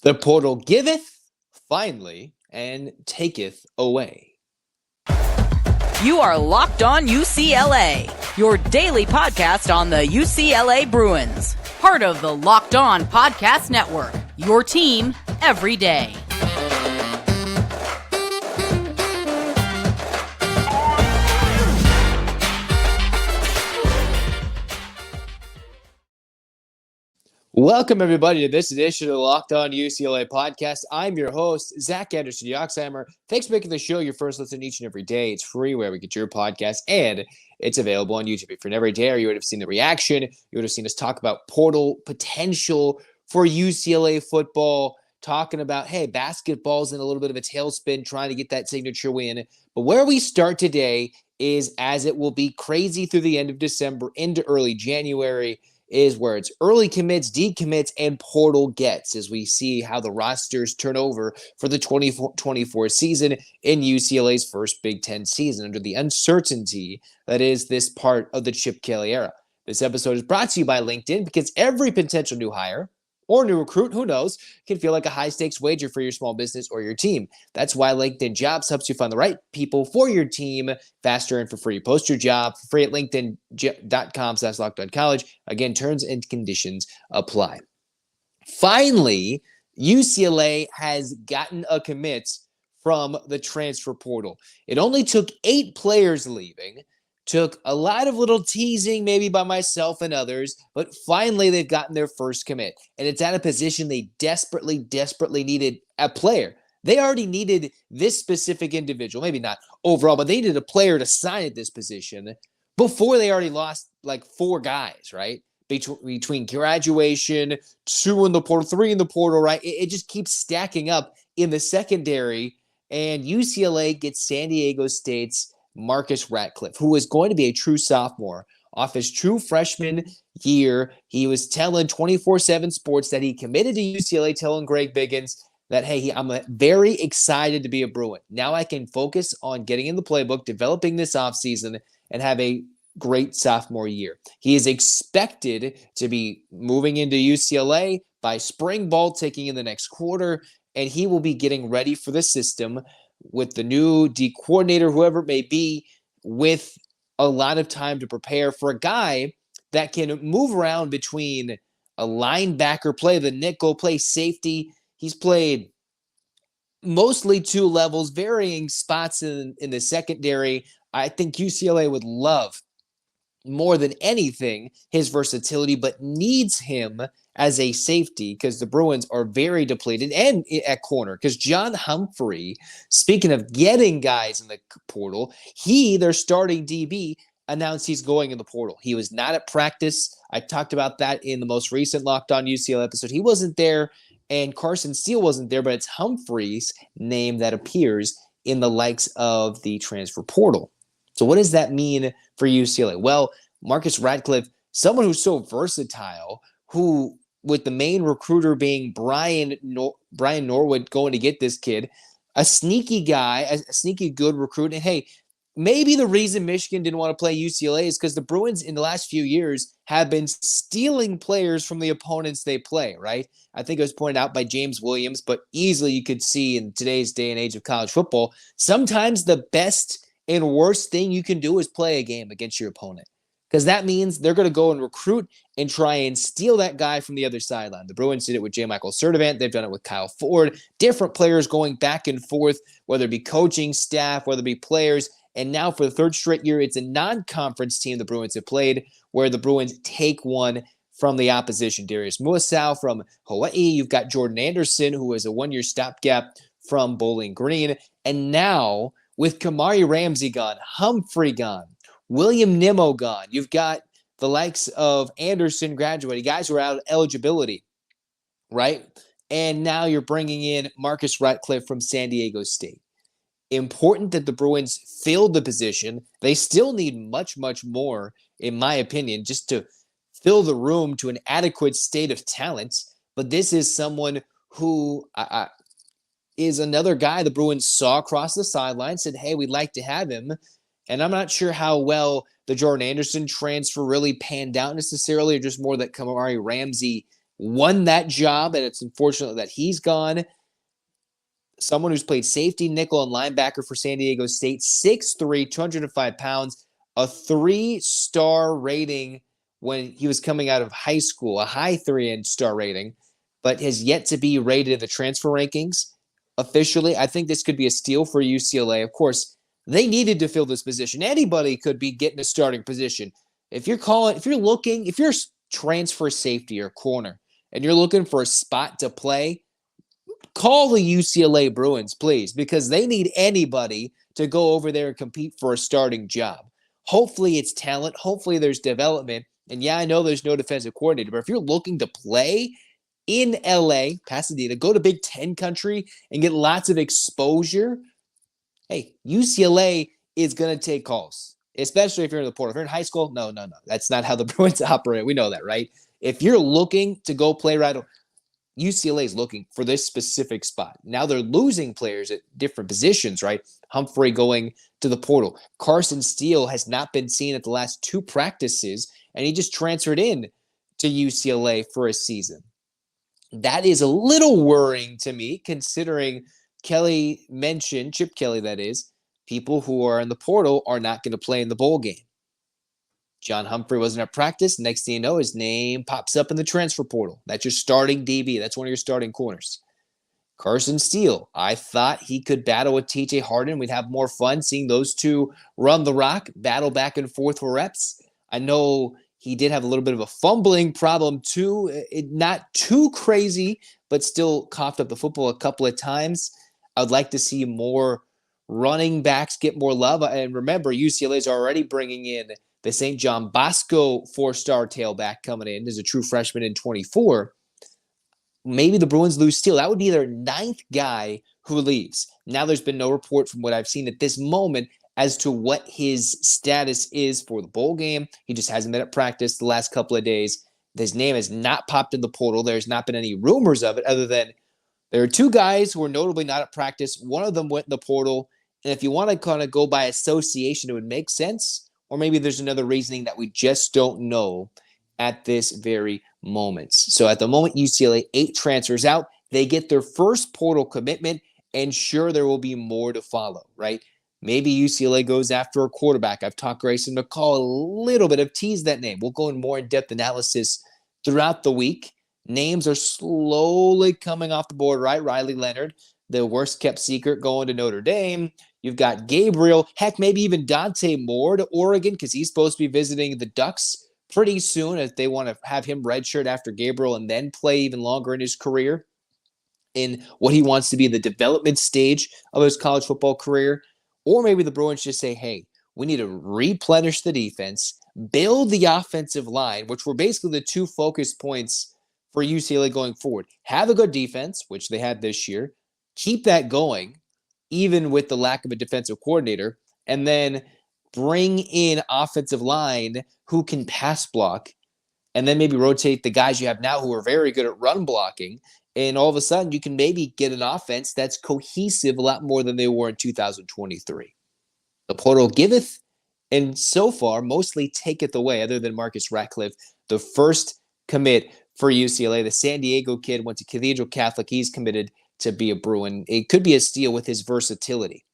The portal giveth finally and taketh away. You are Locked On UCLA, your daily podcast on the UCLA Bruins. Part of the Locked On Podcast Network, your team every day. Welcome, everybody, to this edition of the Locked On UCLA podcast. I'm your host, Zach Anderson-Yoxsimer. Thanks for making the show your first listen each and every day. It's free wherever you get your podcast, and it's available on YouTube. If you're never there, you would have seen the reaction. You would have seen us talk about portal potential for UCLA football, talking about, hey, basketball's in a little bit of a tailspin, trying to get that signature win. But where we start today is, as it will be crazy through the end of December into early January, is where it's early commits, decommits, and portal gets, as we see how the rosters turn over for the 2024 season in UCLA's first Big Ten season under the uncertainty that is this part of the Chip Kelly era. This episode is brought to you by LinkedIn because every potential new hire or new recruit, who knows, can feel like a high-stakes wager for your small business or your team. That's why LinkedIn Jobs helps you find the right people for your team faster and for free. Post your job for free at linkedin.com/LockedOnCollege. Again, terms and conditions apply. Finally, UCLA has gotten a commit from the transfer portal. It only took 8 players leaving. Took a lot of little teasing, maybe by myself and others, but finally they've gotten their first commit. And it's at a position they desperately needed a player. They already needed this specific individual, maybe not overall, but they needed a player to sign at this position before they already lost like 4 guys, right? Between graduation, 2 in the portal, 3 in the portal, right? It just keeps stacking up in the secondary, and UCLA gets San Diego State's Marcus Ratcliffe, who is going to be a true sophomore off his true freshman year. He was telling 24/7 Sports that he committed to UCLA, telling Greg Biggins that, hey, I'm very excited to be a Bruin. Now I can focus on getting in the playbook, developing this offseason, and have a great sophomore year. He is expected to be moving into UCLA by spring ball, taking in the next quarter, and he will be getting ready for the system with the new D coordinator, whoever it may be, with a lot of time to prepare for a guy that can move around between a linebacker play, the nickel play, safety. He's played mostly 2 levels, varying spots in the secondary. I think UCLA would love more than anything his versatility, but needs him as a safety because the Bruins are very depleted, and at corner because John Humphrey, speaking of getting guys in the portal, their starting DB, announced he's going in the portal. He was not at practice. I talked about that in the most recent Locked On UCLA episode. He wasn't there, and Carson Steele wasn't there, but it's Humphrey's name that appears in the likes of the transfer portal. So what does that mean for UCLA? Well, Marcus Ratcliffe, someone who's so versatile, who with the main recruiter being Brian Norwood going to get this kid, a sneaky guy, a sneaky good recruit. And hey, maybe the reason Michigan didn't want to play UCLA is because the Bruins in the last few years have been stealing players from the opponents they play, right? I think it was pointed out by James Williams, but easily you could see in today's day and age of college football, sometimes the best and worst thing you can do is play a game against your opponent, because that means they're going to go and recruit and try and steal that guy from the other sideline. The Bruins did it with J. Michael Sertivant. They've done it with Kyle Ford. Different players going back and forth, whether it be coaching staff, whether it be players. And now for the 3rd straight year, it's a non-conference team the Bruins have played where the Bruins take one from the opposition. Darius Muasau from Hawaii. You've got Jordan Anderson, who is a 1-year stopgap from Bowling Green. And now with Kamari Ramsey gone, Humphrey gone, William Nimmo gone, you've got the likes of Anderson graduating, guys who are out of eligibility, right? And now you're bringing in Marcus Ratcliffe from San Diego State. Important that the Bruins filled the position. They still need much more, in my opinion, just to fill the room to an adequate state of talent. But this is someone who is another guy the Bruins saw across the sideline, said, hey, we'd like to have him. And I'm not sure how well the Jordan Anderson transfer really panned out necessarily, or just more that Kamari Ramsey won that job, and it's unfortunate that he's gone. Someone who's played safety, nickel, and linebacker for San Diego State, 6'3", 205 pounds, a 3-star rating when he was coming out of high school, a high 3-star rating, but has yet to be rated in the transfer rankings officially. I think this could be a steal for UCLA. Of course, they needed to fill this position. Anybody could be getting a starting position. If you're transfer safety or corner, and you're looking for a spot to play, call the UCLA Bruins, please, because they need anybody to go over there and compete for a starting job. Hopefully it's talent. Hopefully there's development. And yeah, I know there's no defensive coordinator, but if you're looking to play in LA, Pasadena, go to Big Ten country and get lots of exposure, hey, UCLA is going to take calls, especially if you're in the portal. If you're in high school, no. That's not how the Bruins operate. We know that, right? If you're looking to go play right, UCLA is looking for this specific spot. Now they're losing players at different positions, right? Humphrey going to the portal. Carson Steele has not been seen at the last 2 practices, and he just transferred in to UCLA for a season. That is a little worrying to me, considering Kelly mentioned, Chip Kelly that is, people who are in the portal are not going to play in the bowl game. John Humphrey wasn't at practice. Next thing you know, his name pops up in the transfer portal. That's your starting DB. That's one of your starting corners. Carson Steele, I thought he could battle with TJ Harden. We'd have more fun seeing those two run the rock, battle back and forth for reps. I know he did have a little bit of a fumbling problem too. Not too crazy, but still coughed up the football a couple of times. I would like to see more running backs get more love. And remember, UCLA is already bringing in the St. John Bosco 4-star tailback coming in as a true freshman in 24. Maybe the Bruins lose Steele. That would be their 9th guy who leaves. Now there's been no report from what I've seen at this moment as to what his status is for the bowl game. He just hasn't been at practice the last couple of days. His name has not popped in the portal. There's not been any rumors of it other than there are 2 guys who are notably not at practice. One of them went in the portal. And if you want to kind of go by association, it would make sense. Or maybe there's another reasoning that we just don't know at this very moment. So at the moment, UCLA 8 transfers out. They get their first portal commitment, and sure, there will be more to follow, right? Maybe UCLA goes after a quarterback. I've talked Grayson McCall a little bit. I've teased that name. We'll go in more in-depth analysis throughout the week. Names are slowly coming off the board, right? Riley Leonard, the worst-kept secret, going to Notre Dame. You've got Gabriel, heck, maybe even Dante Moore to Oregon because he's supposed to be visiting the Ducks pretty soon if they want to have him redshirt after Gabriel and then play even longer in his career in what he wants to be the development stage of his college football career. Or maybe the Bruins just say, hey, we need to replenish the defense, build the offensive line, which were basically the 2 focus points for UCLA going forward. Have a good defense, which they had this year. Keep that going, even with the lack of a defensive coordinator, and then bring in offensive line who can pass block, and then maybe rotate the guys you have now who are very good at run blocking, and all of a sudden you can maybe get an offense that's cohesive a lot more than they were in 2023. The portal giveth, and so far mostly taketh away, other than Marcus Ratcliffe, the first commit for UCLA. The San Diego kid went to Cathedral Catholic. He's committed to be a Bruin. It could be a steal with his versatility.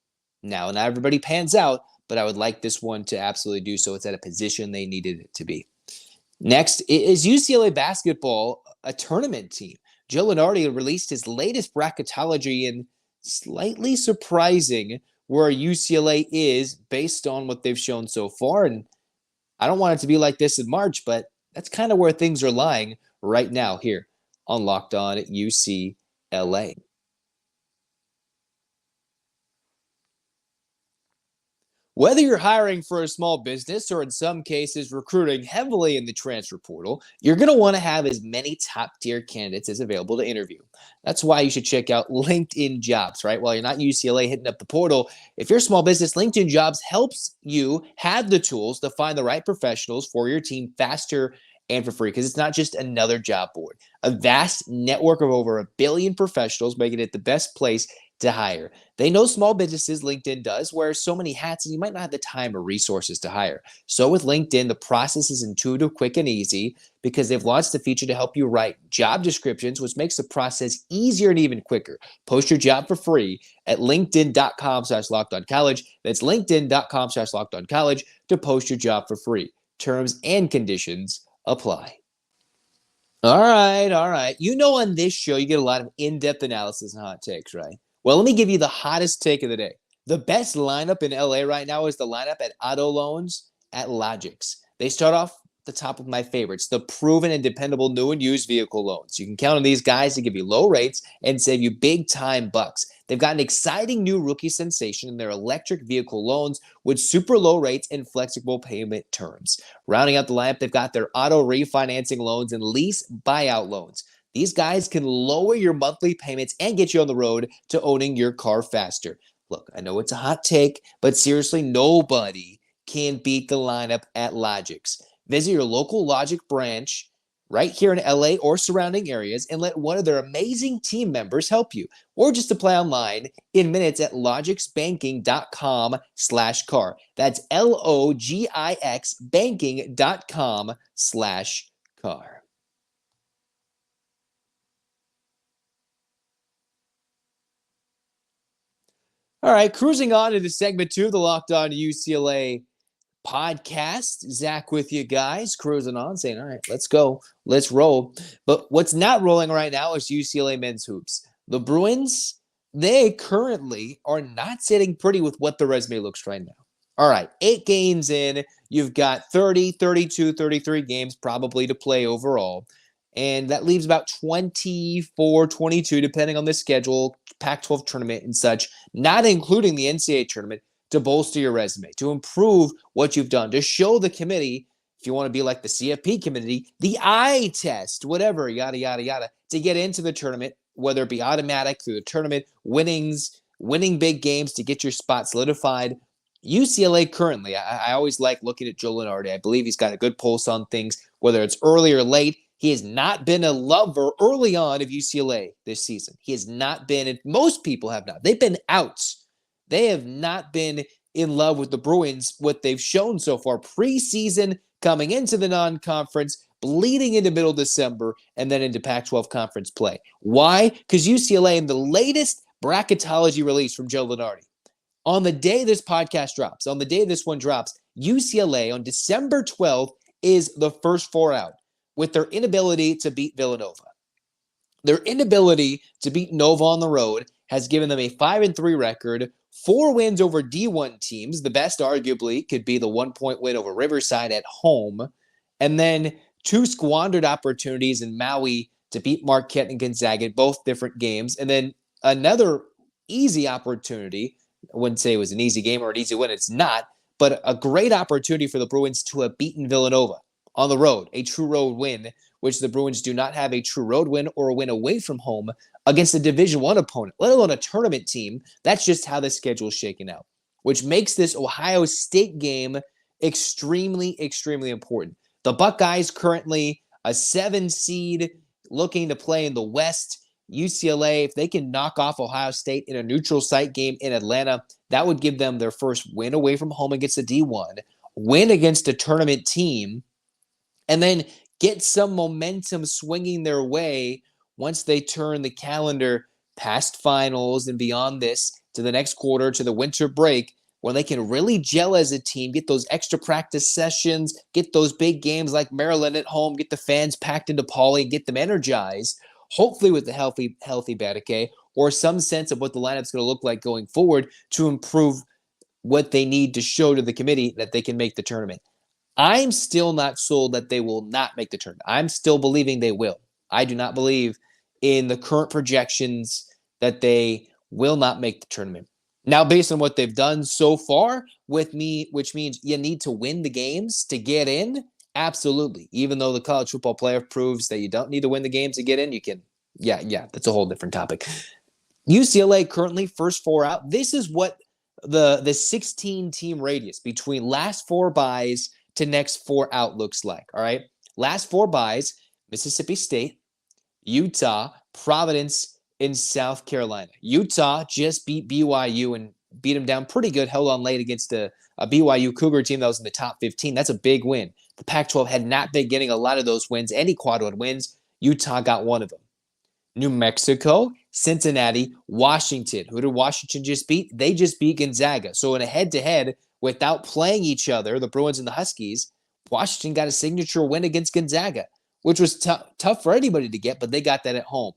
Now, not everybody pans out, but I would like this one to absolutely do so. It's at a position they needed it to be. Next is UCLA Basketball, a tournament team. Joe Lunardi released his latest bracketology, and slightly surprising where UCLA is based on what they've shown so far. And I don't want it to be like this in March, but that's kind of where things are lying right now here on Locked On UCLA. Whether you're hiring for a small business or in some cases recruiting heavily in the transfer portal, you're going to want to have as many top-tier candidates as available to interview. That's why you should check out LinkedIn Jobs, right? While you're not UCLA hitting up the portal, if you're a small business, LinkedIn Jobs helps you have the tools to find the right professionals for your team faster and for free, because it's not just another job board. A vast network of over 1 billion professionals, making it the best place to hire. They know small businesses, LinkedIn does, wear so many hats and you might not have the time or resources to hire. So with LinkedIn, the process is intuitive, quick, and easy because they've launched the feature to help you write job descriptions, which makes the process easier and even quicker. Post your job for free at linkedin.com/lockedoncollege. That's linkedin.com/lockedoncollege to post your job for free. Terms and conditions apply. All right. You know, on this show, you get a lot of in-depth analysis and hot takes, right? Well, let me give you the hottest take of the day. The best lineup in LA right now is the lineup at auto loans at Logix. They start off the top of my favorites, the proven and dependable new and used vehicle loans. You can count on these guys to give you low rates and save you big-time bucks. They've got an exciting new rookie sensation in their electric vehicle loans with super low rates and flexible payment terms. Rounding out the lineup, they've got their auto refinancing loans and lease buyout loans. These guys can lower your monthly payments and get you on the road to owning your car faster. Look, I know it's a hot take, but seriously, nobody can beat the lineup at Logix. Visit your local Logic branch right here in LA or surrounding areas and let one of their amazing team members help you. Or just apply online in minutes at logixbanking.com/car. That's LOGIX banking.com/car. All right, cruising on into segment 2 of the Locked On UCLA podcast. Zach with you guys, cruising on, saying, all right, let's go. Let's roll. But what's not rolling right now is UCLA men's hoops. The Bruins, they currently are not sitting pretty with what the resume looks right now. All right, 8 games in. You've got 30, 32, 33 games probably to play overall. And that leaves about 24, 22, depending on the schedule, Pac-12 tournament and such, not including the NCAA tournament, to bolster your resume, to improve what you've done, to show the committee, if you want to be like the CFP committee, the eye test, whatever, yada, yada, yada, to get into the tournament, whether it be automatic through the tournament, winning big games to get your spot solidified. UCLA currently, I always like looking at Joe Lunardi. I believe he's got a good pulse on things, whether it's early or late. He has not been a lover early on of UCLA this season. He has not been, and most people have not. They've been outs. They have not been in love with the Bruins, what they've shown so far preseason, coming into the non-conference, bleeding into middle December, and then into Pac-12 conference play. Why? Because UCLA, in the latest bracketology release from Joe Lunardi, on the day this podcast drops, on the day this one drops, UCLA on December 12th is the first 4 out, with their inability to beat Villanova. Their inability to beat Nova on the road has given them a 5-3 record, 4 wins over D1 teams. The best, arguably, could be the 1-point win over Riverside at home, and then 2 squandered opportunities in Maui to beat Marquette and Gonzaga in both different games, and then another easy opportunity. I wouldn't say it was an easy game or an easy win. It's not, but a great opportunity for the Bruins to have beaten Villanova on the road, a true road win, which the Bruins do not have a true road win or a win away from home against a Division I opponent, let alone a tournament team. That's just how the schedule is shaking out, which makes this Ohio State game extremely, extremely important. The Buckeyes currently a 7 seed looking to play in the West. UCLA, if they can knock off Ohio State in a neutral site game in Atlanta, that would give them their first win away from home against a D1, win against a tournament team, and then get some momentum swinging their way once they turn the calendar past finals and beyond this to the next quarter, to the winter break, where they can really gel as a team, get those extra practice sessions, get those big games like Maryland at home, get the fans packed into Pauley, get them energized, hopefully with the healthy Badike, or some sense of what the lineup's going to look like going forward to improve what they need to show to the committee that they can make the tournament. I'm still not sold that they will not make the tournament. I'm still believing they will. I do not believe in the current projections that they will not make the tournament. Now, based on what they've done so far with me, which means you need to win the games to get in, absolutely. Even though the college football playoff proves that you don't need to win the games to get in, you can. Yeah, that's a whole different topic. UCLA currently first 4 out. This is what the 16-team radius between last 4 byes to next 4 out looks like, all right? Last 4 byes, Mississippi State, Utah, Providence, and South Carolina. Utah just beat BYU and beat them down pretty good, held on late against a BYU Cougar team that was in the top 15. That's a big win. The Pac-12 had not been getting a lot of those wins, any quad-one wins. Utah got one of them. New Mexico, Cincinnati, Washington. Who did Washington just beat? They just beat Gonzaga. So in a head-to-head, without playing each other, the Bruins and the Huskies, Washington got a signature win against Gonzaga, which was tough for anybody to get, but they got that at home.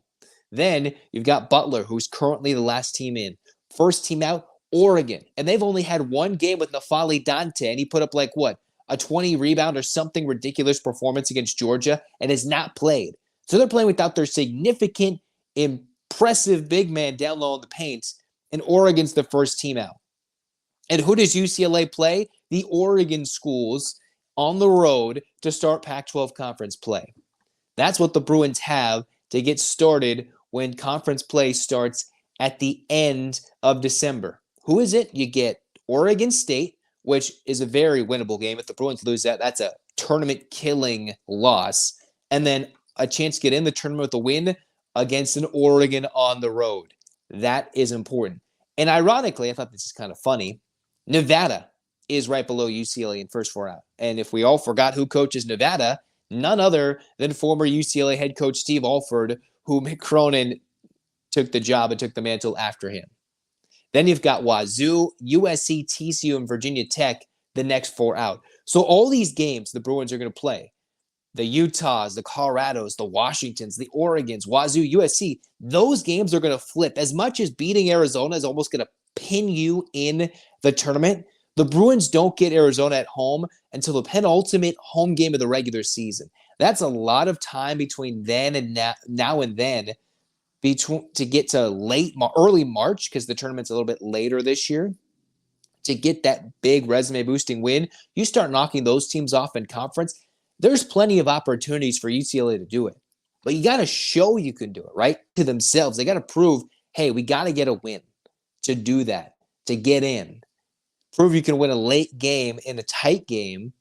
Then you've got Butler, who's currently the last team in. First team out, Oregon. And they've only had one game with N'Faly Dante, and he put up a 20 rebound or something ridiculous performance against Georgia and has not played. So they're playing without their significant, impressive big man down low in the paint, and Oregon's the first team out. And who does UCLA play? The Oregon schools on the road to start Pac-12 conference play. That's what the Bruins have to get started when conference play starts at the end of December. Who is it? You get Oregon State, which is a very winnable game. If the Bruins lose that, that's a tournament-killing loss. And then a chance to get in the tournament with a win against an Oregon on the road. That is important. And ironically, I thought this is kind of funny, Nevada is right below UCLA in first 4 out. And if we all forgot who coaches Nevada, none other than former UCLA head coach Steve Alford, who Mick Cronin took the job and took the mantle after him. Then you've got Wazoo, USC, TCU, and Virginia Tech the next 4 out. So all these games the Bruins are going to play, the Utahs, the Colorados, the Washingtons, the Oregons, Wazoo, USC, those games are going to flip. As much as beating Arizona is almost going to pin you in the tournament, the Bruins don't get Arizona at home until the penultimate home game of the regular season. That's a lot of time between then and now and then to get to early March, because the tournament's a little bit later this year, to get that big resume-boosting win. You start knocking those teams off in conference, there's plenty of opportunities for UCLA to do it. But you got to show you can do it, right? To themselves. They got to prove, hey, we got to get a win to do that, to get in. Prove you can win a late game in a tight game,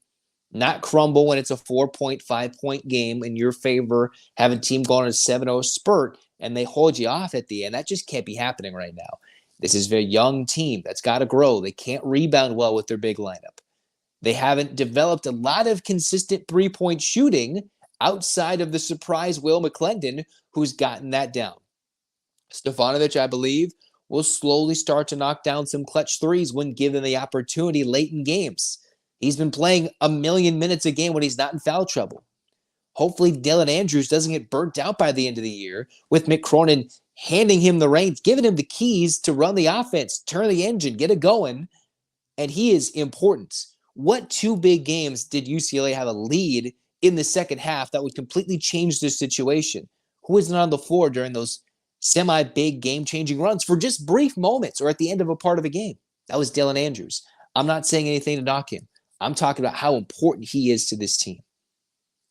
not crumble when it's a 4-point, 5-point game in your favor, have a team go on a 7-0 spurt, and they hold you off at the end. That just can't be happening right now. This is a young team that's got to grow. They can't rebound well with their big lineup. They haven't developed a lot of consistent three-point shooting outside of the surprise Will McClendon, who's gotten that down. Stefanovic, I believe, will slowly start to knock down some clutch threes when given the opportunity late in games. He's been playing 1 million minutes a game when he's not in foul trouble. Hopefully, Dylan Andrews doesn't get burnt out by the end of the year with Mick Cronin handing him the reins, giving him the keys to run the offense, turn the engine, get it going, and he is important. What 2 big games did UCLA have a lead in the second half that would completely change the situation? Who wasn't on the floor during those semi-big game-changing runs for just brief moments or at the end of a part of a game? That was Dylan Andrews. I'm not saying anything to knock him. I'm talking about how important he is to this team.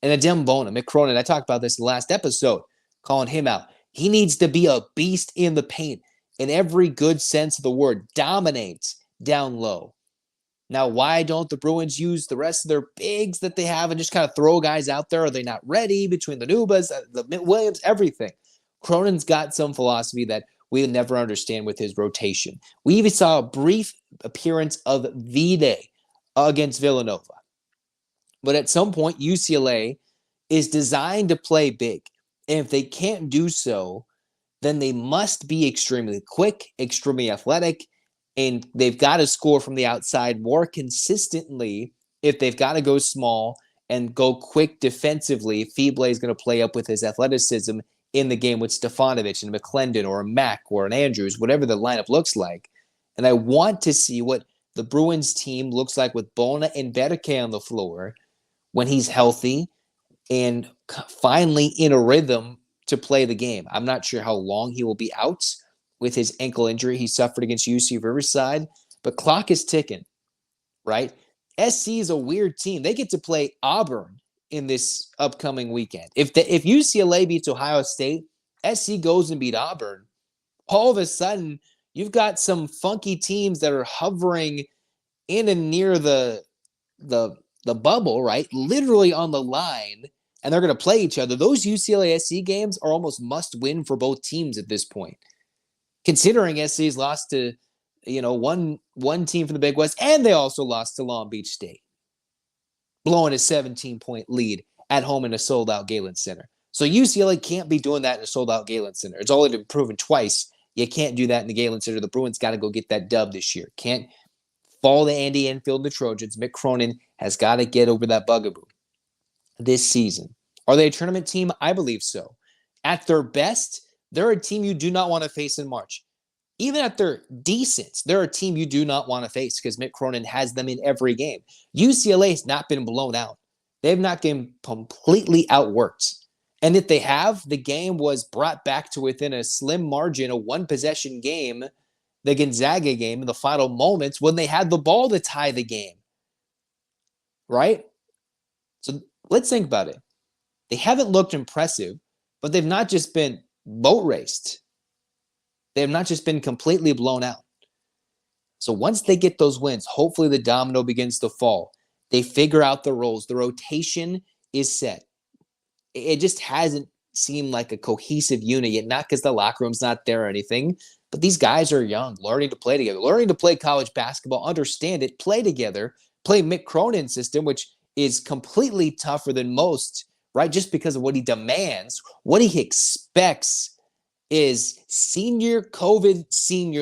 And Adem Bona, Mick Cronin, I talked about this in the last episode, calling him out. He needs to be a beast in the paint in every good sense of the word. Dominate down low. Now, why don't the Bruins use the rest of their bigs that they have and just kind of throw guys out there? Are they not ready between the Nubas, the Williams, everything? Cronin's got some philosophy that we'll never understand with his rotation. We even saw a brief appearance of V-Day against Villanova. But at some point, UCLA is designed to play big. And if they can't do so, then they must be extremely quick, extremely athletic, and they've got to score from the outside more consistently if they've got to go small and go quick defensively. Feebley is going to play up with his athleticism in the game with Stefanovic and McClendon or a Mack or an Andrews, whatever the lineup looks like. And I want to see what the Bruins team looks like with Bona and Berke on the floor when he's healthy and finally in a rhythm to play the game. I'm not sure how long he will be out with his ankle injury he suffered against UC Riverside, but clock is ticking, right? SC is a weird team. They get to play Auburn in this upcoming weekend. If UCLA beats Ohio State, SC goes and beat Auburn, all of a sudden you've got some funky teams that are hovering in and near the bubble, right? Literally on the line and they're going to play each other. Those UCLA SC games are almost must win for both teams at this point, considering SC's lost to, one team from the Big West, and they also lost to Long Beach State, blowing a 17-point lead at home in a sold-out Galen Center. So UCLA can't be doing that in a sold-out Galen Center. It's already been proven twice. You can't do that in the Galen Center. The Bruins got to go get that dub this year. Can't fall to Andy Enfield and the Trojans. Mick Cronin has got to get over that bugaboo this season. Are they a tournament team? I believe so. At their best, they're a team you do not want to face in March. Even at their decent, they're a team you do not want to face because Mick Cronin has them in every game. UCLA has not been blown out. They've not been completely outworked. And if they have, the game was brought back to within a slim margin, a one-possession game, the Gonzaga game in the final moments when they had the ball to tie the game. Right? So let's think about it. They haven't looked impressive, but they've not just been boat raced. They have not just been completely blown out. So once they get those wins, hopefully the domino begins to fall. They figure out the roles. The rotation is set. It just hasn't seemed like a cohesive unit yet, not because the locker room's not there or anything, but these guys are young, learning to play together, learning to play college basketball, understand it, play together, play Mick Cronin's system, which is completely tougher than most, right? Just because of what he demands, what he expects is senior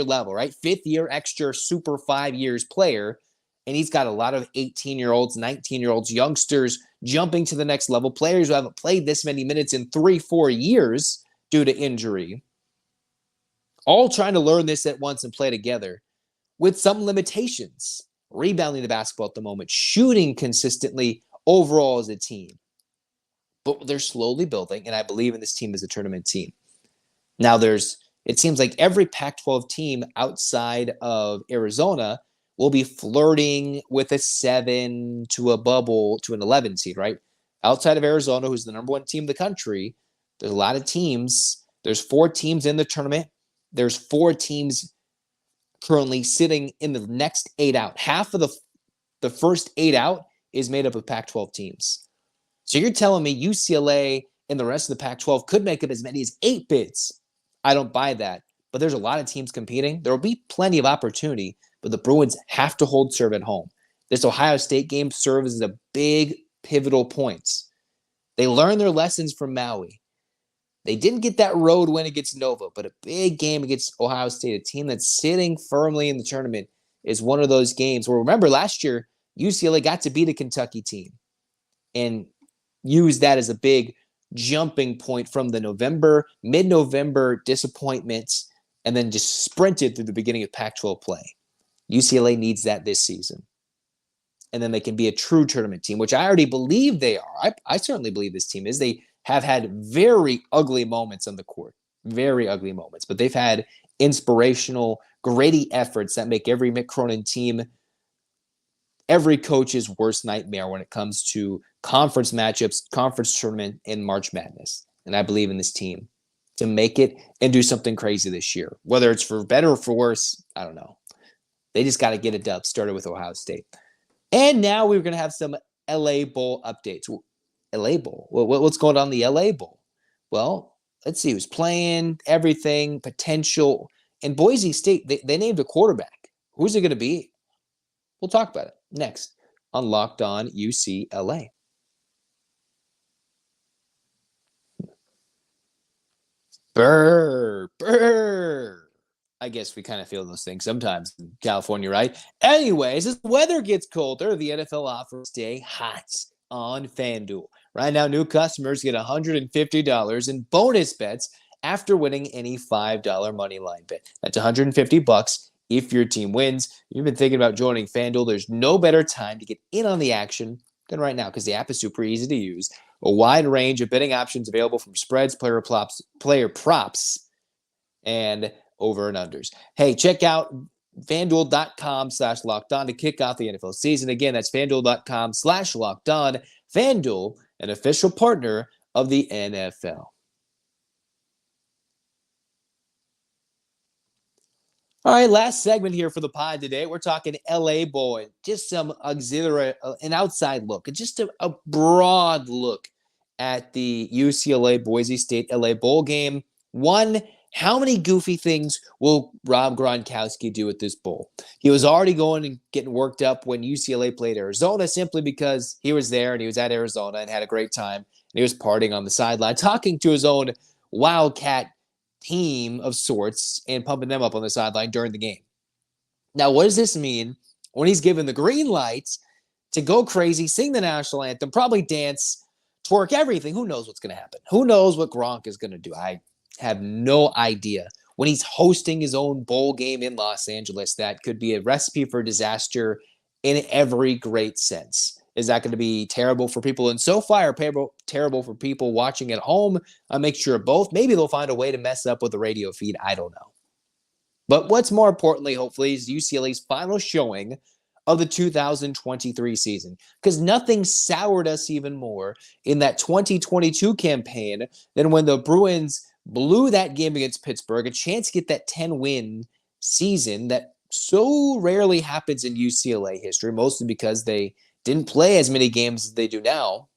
level, right? 5th year extra super 5 years player. And he's got a lot of 18-year-olds, 19-year-olds, youngsters jumping to the next level, players who haven't played this many minutes in 3-4 years due to injury, all trying to learn this at once and play together with some limitations. Rebounding the basketball at the moment, shooting consistently overall as a team. But they're slowly building, and I believe in this team as a tournament team. Now it seems like every Pac-12 team outside of Arizona will be flirting with a 7 to a bubble to an 11 seed, right? Outside of Arizona, who's the number 1 team in the country, there's a lot of teams. There's 4 teams in the tournament. There's 4 teams currently sitting in the next 8 out. Half of the first 8 out is made up of Pac-12 teams. So you're telling me UCLA and the rest of the Pac-12 could make up as many as 8 bids. I don't buy that. But there's a lot of teams competing. There will be plenty of opportunity, but the Bruins have to hold serve at home. This Ohio State game serves as a big pivotal point. They learned their lessons from Maui. They didn't get that road win against Nova, but a big game against Ohio State, a team that's sitting firmly in the tournament, is one of those games where, remember, last year, UCLA got to beat a Kentucky team and used that as a big jumping point from the mid-November disappointments and then just sprinted through the beginning of Pac-12 play. UCLA needs that this season. And then they can be a true tournament team, which I already believe they are. I certainly believe this team is. They have had very ugly moments on the court, very ugly moments, but they've had inspirational, gritty efforts that make every Mick Cronin team every coach's worst nightmare when it comes to conference matchups, conference tournament, and March Madness. And I believe in this team to make it and do something crazy this year. Whether it's for better or for worse, I don't know. They just got to get a dub, started with Ohio State. And now we're going to have some LA Bowl updates. LA Bowl? What's going on in the LA Bowl? Well, let's see who's playing, everything, potential. And Boise State, they named a quarterback. Who's it going to be? We'll talk about it next on Locked On UCLA. Brr. I guess we kind of feel those things sometimes in California, right? Anyways, as the weather gets colder, the NFL offers stay hot on FanDuel. Right now, new customers get $150 in bonus bets after winning any $5 money line bet. That's $150 if your team wins. You've been thinking about joining FanDuel. There's no better time to get in on the action than right now because the app is super easy to use. A wide range of betting options available from spreads, player props, and over and unders. Hey, check out FanDuel.com/LockedOn to kick off the NFL season. Again, that's FanDuel.com/LockedOn. FanDuel, an official partner of the NFL. All right, last segment here for the pod today. We're talking LA Bowl, just some auxiliary, an outside look, just a broad look at the UCLA Boise State LA Bowl game. One, how many goofy things will Rob Gronkowski do at this bowl? He was already going and getting worked up when UCLA played Arizona simply because he was there and he was at Arizona and had a great time. And he was partying on the sideline, talking to his own Wildcat team of sorts and pumping them up on the sideline during the game. Now, what does this mean when he's given the green light to go crazy, sing the national anthem, probably dance, twerk, everything? Who knows what's going to happen? Who knows what Gronk is going to do? I have no idea. When he's hosting his own bowl game in Los Angeles, that could be a recipe for disaster in every great sense. Is that going to be terrible for people in SoFi or terrible for people watching at home? A mixture of both. Maybe they'll find a way to mess up with the radio feed. I don't know. But what's more importantly, hopefully, is UCLA's final showing of the 2023 season. Because nothing soured us even more in that 2022 campaign than when the Bruins blew that game against Pittsburgh, a chance to get that 10-win season that so rarely happens in UCLA history, mostly because they didn't play as many games as they do now,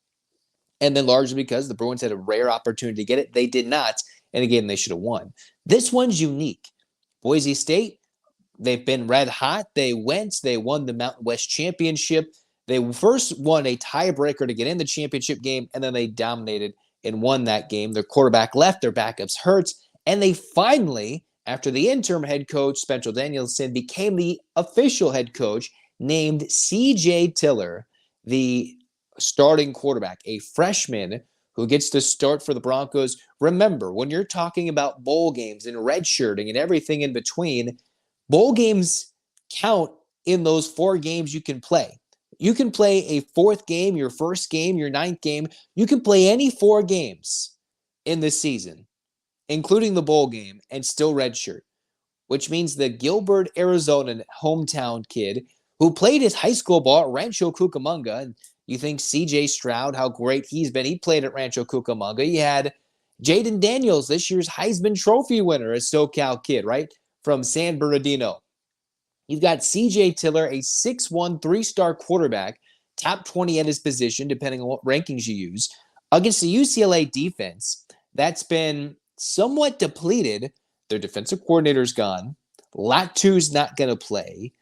and then largely because the Bruins had a rare opportunity to get it. They did not, and again, they should have won. This one's unique. Boise State, they've been red hot. They won the Mountain West Championship. They first won a tiebreaker to get in the championship game, and then they dominated and won that game. Their quarterback left, their backups hurt, and they finally, after the interim head coach, Spencer Danielson, became the official head coach, named C.J. Tiller the starting quarterback, a freshman who gets to start for the Broncos. Remember, when you're talking about bowl games and redshirting and everything in between, bowl games count in those 4 games you can play. You can play a 4th game, your 1st game, your 9th game. You can play any 4 games in this season, including the bowl game, and still redshirt, which means the Gilbert, Arizona hometown kid who played his high school ball at Rancho Cucamonga. And you think C.J. Stroud, how great he's been. He played at Rancho Cucamonga. You had Jaden Daniels, this year's Heisman Trophy winner, a SoCal kid, right, from San Bernardino. You've got C.J. Tiller, a 6'1", 3-star quarterback, top 20 at his position, depending on what rankings you use, against the UCLA defense that's been somewhat depleted. Their defensive coordinator's gone. Latu's not going to play.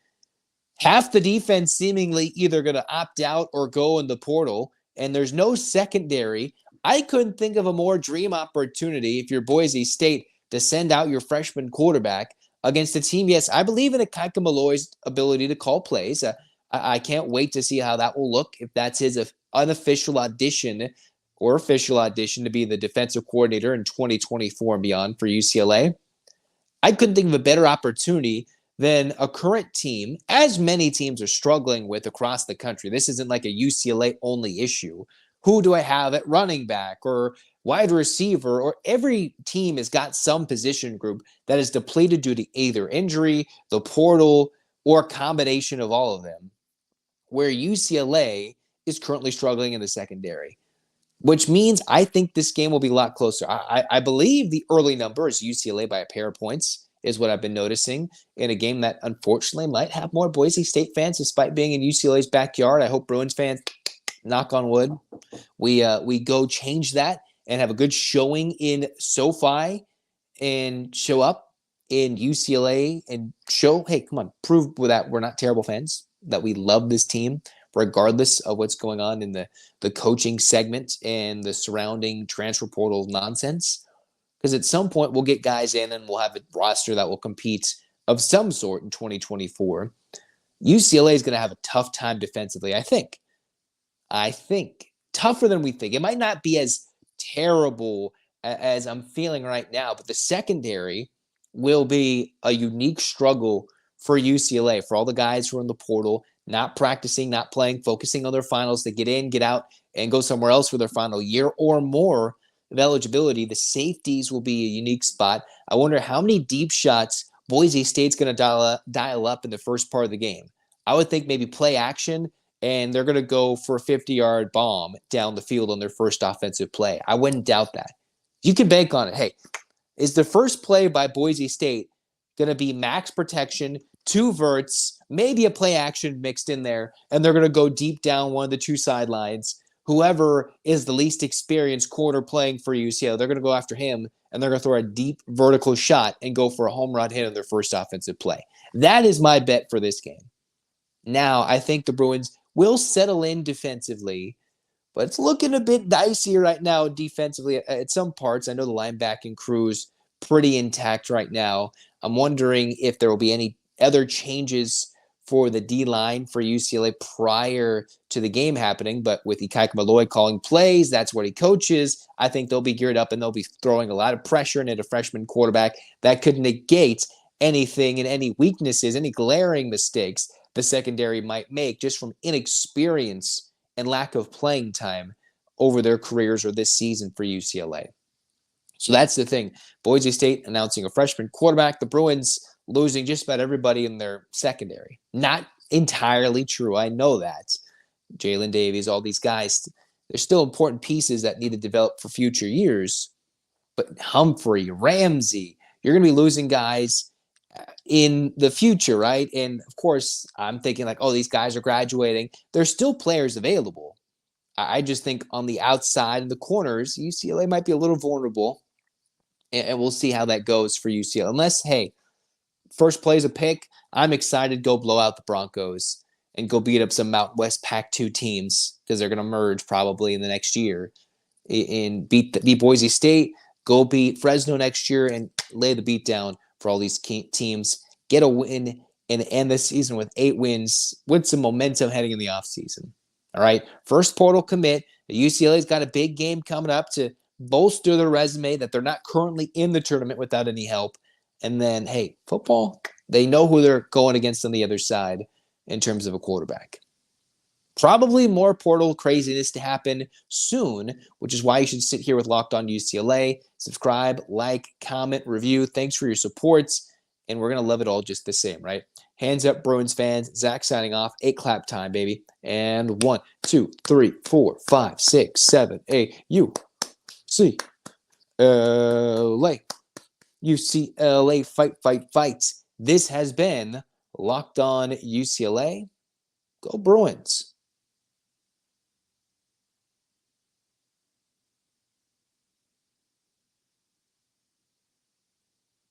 Half the defense seemingly either going to opt out or go in the portal, and there's no secondary. I couldn't think of a more dream opportunity if you're Boise State to send out your freshman quarterback against a team. Yes, I believe in Akaika Malloy's ability to call plays. I can't wait to see how that will look if that's his unofficial audition or official audition to be the defensive coordinator in 2024 and beyond for UCLA. I couldn't think of a better opportunity than a current team, as many teams are struggling with across the country. This isn't like a UCLA-only issue. Who do I have at running back or wide receiver? Or every team has got some position group that is depleted due to either injury, the portal, or a combination of all of them, where UCLA is currently struggling in the secondary, which means I think this game will be a lot closer. I believe the early number is UCLA by a pair of points, is what I've been noticing in a game that unfortunately might have more Boise State fans despite being in UCLA's backyard. I hope Bruins fans, knock on wood, we go change that and have a good showing in SoFi and show up in UCLA and show, hey, come on, prove that we're not terrible fans, that we love this team regardless of what's going on in the coaching segment and the surrounding transfer portal nonsense. Because at some point we'll get guys in and we'll have a roster that will compete of some sort in 2024. UCLA is going to have a tough time defensively, I think. Tougher than we think. It might not be as terrible as I'm feeling right now, but the secondary will be a unique struggle for UCLA, for all the guys who are in the portal, not practicing, not playing, focusing on their finals to get in, get out, and go somewhere else for their final year or more of eligibility. The safeties will be a unique spot. I wonder how many deep shots Boise State's going to dial up in the first part of the game. I would think maybe play action, and they're going to go for a 50-yard bomb down the field on their first offensive play. I wouldn't doubt that. You can bank on it. Hey, is the first play by Boise State going to be max protection, 2 verts, maybe a play action mixed in there, and they're going to go deep down one of the 2 sidelines? whoever is the least experienced corner playing for UCLA, they're going to go after him, and they're going to throw a deep vertical shot and go for a home run hit on their first offensive play. That is my bet for this game. Now, I think the Bruins will settle in defensively, but it's looking a bit dicey right now defensively at some parts. I know the linebacking crew's pretty intact right now. I'm wondering if there will be any other changes for the D-line for UCLA prior to the game happening, but with Ikaika Malloy calling plays, that's what he coaches. I think they'll be geared up and they'll be throwing a lot of pressure in at a freshman quarterback that could negate anything and any weaknesses, any glaring mistakes the secondary might make just from inexperience and lack of playing time over their careers or this season for UCLA. So that's the thing. Boise State announcing a freshman quarterback. The Bruins losing just about everybody in their secondary. Not entirely true. I know that. Jalen Davies, all these guys, they're still important pieces that need to develop for future years. But Humphrey, Ramsey, you're going to be losing guys in the future, right? And of course, I'm thinking like, oh, these guys are graduating. There's still players available. I just think on the outside and the corners, UCLA might be a little vulnerable. And we'll see how that goes for UCLA. Unless, hey, first play's a pick, I'm excited. Go blow out the Broncos and go beat up some Mountain West Pac-2 teams because they're going to merge probably in the next year. And beat Boise State, go beat Fresno next year and lay the beat down for all these teams. Get a win and end this season with 8 wins with some momentum heading in the offseason. All right, first portal commit. UCLA's got a big game coming up to bolster their resume that they're not currently in the tournament without any help. And then, hey, football, they know who they're going against on the other side in terms of a quarterback. Probably more portal craziness to happen soon, which is why you should sit here with Locked On UCLA. Subscribe, like, comment, review. Thanks for your supports. And we're going to love it all just the same, right? Hands up, Bruins fans. Zach signing off. 8 clap time, baby. And 1, 2, 3, 4, 5, 6, 7, 8. UCLA. UCLA fight, fight, fight. This has been Locked On UCLA. Go Bruins.